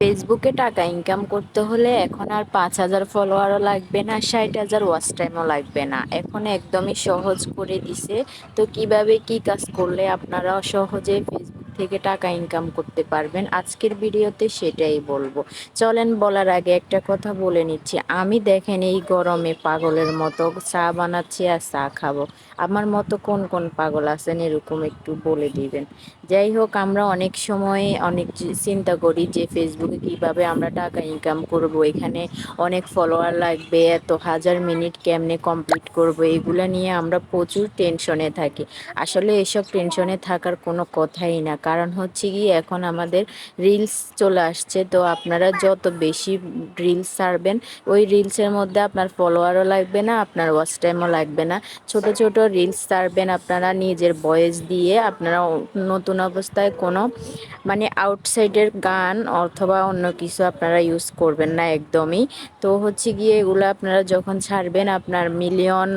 ফেসবুকে টাকা ইনকাম করতে হলে এখন আর 5,000 ফলোয়ারও লাগবে না, 60,000 ওয়াচ টাইমও লাগবে না। এখন একদমই সহজ করে দিছে। তো কিভাবে কি কাজ করলে আপনারা সহজে ফেসবুক থেকে টাকা ইনকাম করতে পারবেন, আজকের ভিডিওতে সেটাই বলবো। চলেন, বলার আগে একটা কথা বলে নিচ্ছি। আমি দেখেন এই গরমে পাগলের মতো চা বানাচ্ছি আর চা খাবো। আমার মতো কোন কোন পাগল আছেন এরকম একটু বলে দিবেন। যাই হোক, আমরা অনেক সময় অনেক চিন্তা করি যে ফেসবুকে কিভাবে আমরা টাকা ইনকাম করব, এখানে অনেক ফলোয়ার লাগবে, এত হাজার মিনিট কেমনে কমপ্লিট করব, এগুলো নিয়ে আমরা প্রচুর টেনশনে থাকি। আসলে এসব টেনশনে থাকার কোনো কথাই না। কারণ হচ্ছে কি, এখন আমাদের রিলস চলে আসছে। তো আপনারা যত বেশি রিলস ছাড়বেন, ওই রিলসের মধ্যে আপনার ফলোয়ারও লাগবে না, আপনার ওয়াচ টাইমও লাগবে না। ছোট ছোট রিলস ছাড়বেন আপনারা নিজের ভয়েস দিয়ে। আপনারা নতুন অবস্থায় কোনো আউটসাইডের গান অথবা অন্য কিছু আপনারা ইউজ করবেন না একদমই। তো হচ্ছে গিয়ে এগুলো আপনারা যখন ছাড়বেন, আপনার মিলিয়ন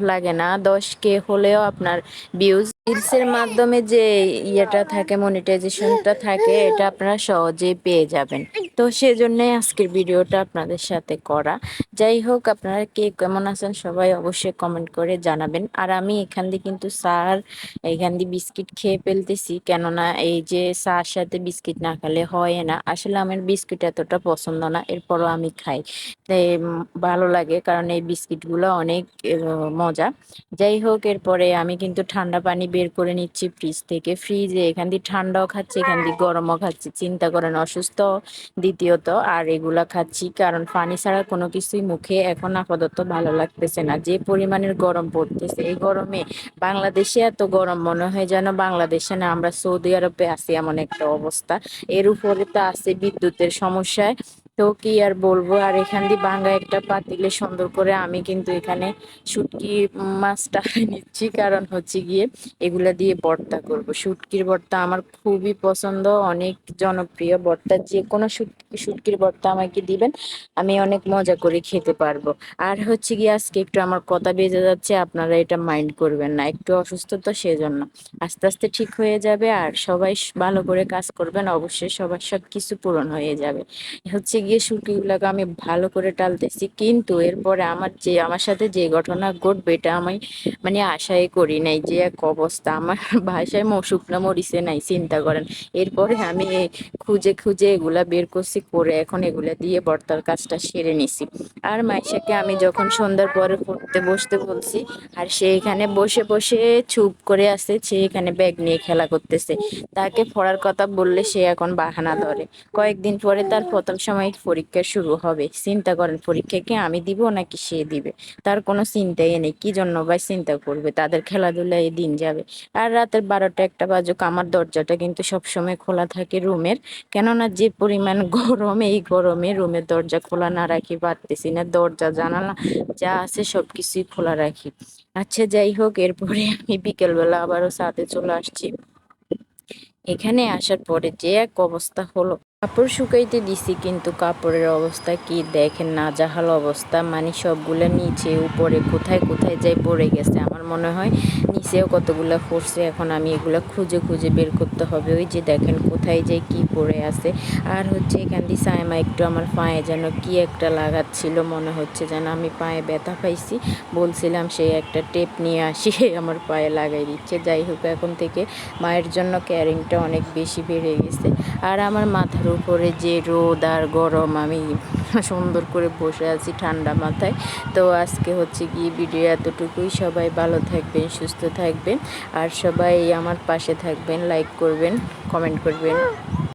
লাগে না, 10K হলেও আপনার ভিউজ রিলসের মাধ্যমে যে ইয়েটা থাকে, মনিটাইজেশনটা থাকে, এটা আপনারা সহজেই পেয়ে যাবেন। তো সেজন্য আজকের ভিডিওটা আপনাদের সাথে করা। যাই হোক, আপনারা কে কেমন আছেন সবাই অবশ্যই কমেন্ট করে জানাবেন। আর আমি এখান দিয়ে কিন্তু এখান দিয়ে বিস্কিট খেয়ে ফেলতেছি, কেননা এই যে চার সাথে বিস্কিট না খেলে হয় না। আসলে আমার বিস্কিট এতটা পছন্দ না, এরপরও আমি খাই। তাই ভালো লাগে, কারণ এই বিস্কিটগুলো অনেক মজা। যাই হোক, এরপরে আমি কিন্তু ঠান্ডা পানি বের করে নিচ্ছি ফ্রিজ থেকে। ফ্রিজে এখান দিয়ে ঠান্ডাও খাচ্ছি, এখান দিয়ে গরমও খাচ্ছি। চিন্তা করেন, অসুস্থ দ্বিতীয়ত, আর এগুলা খাচ্ছি কারণ পানি ছাড়া কোনো কিছুই মুখে এখন আপাতত ভালো লাগতেছে না। যে পরিমাণের গরম পড়তেছে, এই গরমে বাংলাদেশে এত গরম মনে হয় যেন বাংলাদেশে না, আমরা সৌদি আরবে আছি, এমন একটা অবস্থা। এর উপরে তো আছে বিদ্যুতের সমস্যায়। তো কি আর বলবো। আর এখান দিয়ে ভাঙ্গা একটা পাতিলে সুন্দর করে আমি কিন্তু এখানে শুটকি মাছটা নিচ্ছি, কারণ হচ্ছে গিয়ে এগুলা দিয়ে ভর্তা করব। শুটকির ভর্তা আমার খুবই পছন্দ, অনেক জনপ্রিয় ভর্তা। যে কোনো শুটকির ভর্তা আমাকে দিবেন, আমি অনেক মজা করে খেতে পারবো। আর হচ্ছে গিয়ে আজকে একটু আমার কথা বেজে যাচ্ছে, আপনারা এটা মাইন্ড করবেন না, একটু অসুস্থ তো সেজন্য। আস্তে আস্তে ঠিক হয়ে যাবে। আর সবাই ভালো করে কাজ করবেন, অবশ্যই সবার সব কিছু পূরণ হয়ে যাবে। হচ্ছে গিয়ে শুটকিগুলোকে আমি ভালো করে টালতেছি, কিন্তু এরপরে আমার সাথে যে ঘটনা ঘটবে এটা আমি আশাই করি নাই। যে এক অবস্থা আমার ভাষায় শুকনো মরিচে নাই, চিন্তা করেন। এরপরে আমি খুঁজে খুঁজে এগুলা বের করছি, করে এখন এগুলা দিয়ে ভর্তার কাজটা সেরে নিছি। আর মাইশাকে আমি যখন সন্ধ্যার পরে পড়তে বসতে বলছি, আর সে এখানে বসে বসে চুপ করে আছে, সে এখানে ব্যাগ নিয়ে খেলা করতেছে। তাকে পড়ার কথা বললে সে এখন বাহানা ধরে। কয়েকদিন পরে তার প্রথম সময় পরীক্ষা শুরু হবে। চিন্তা করেন, পরীক্ষা কি আমি দিব নাকি সে দিবে, তার কোনো চিন্তাই নেই। কি জন্য ভাই চিন্তা করবে, তাদের খেলাধুলায় দিন যাবে। আর রাতের 12টা 1টা বাজুক, আমার দরজাটা কিন্তু সবসময় খোলা থাকে রুমের। কেননা যে পরিমাণ গরম, এই গরমে রুমের দরজা খোলা না রাখি পারতেছি না। দরজা জানালা যা আছে সবকিছুই খোলা রাখি। আচ্ছা, যাই হোক, এরপরে আমি বিকেলবেলা আবারও ছাদে চলে আসছি। এখানে আসার পরে যে এক অবস্থা হলো, কাপড় শুকাইতে দিছি, কিন্তু কাপড়ের অবস্থা কি দেখেন, নাজাহাল অবস্থা। সবগুলা নিচে উপরে কোথায় কোথায় যাই পড়ে গেছে। আমার মনে হয় নিচেও কতগুলা পড়ছে। এখন আমি এগুলা খুঁজে খুঁজে বের করতে হবে। ওই যে দেখেন কোথায় যাই কি পড়ে আছে। আর হচ্ছে এখান দিয়ে সাইমা একটু আমার পায়ে যেন কি একটা লাগাচ্ছিল, মনে হচ্ছে যেন আমি পায়ে ব্যথা পাইছি। বলছিলাম সে একটা টেপ নিয়ে আসি আমার পায়ে লাগাই দিচ্ছে। যাই হোক, এখন থেকে মায়ের জন্য ক্যারিংটা অনেক বেশি বেড়ে গেছে। আর আমার মাথার উপরে যে রোদ আর গরম, আমি সুন্দর করে বসে আছি ঠান্ডা মাথায়। তো আজকে হচ্ছে গিয়ে ভিডিও এতটুকুই। সবাই ভালো থাকবেন, সুস্থ থাকবেন, আর সবাই আমার পাশে থাকবেন, লাইক করবেন, কমেন্ট করবেন।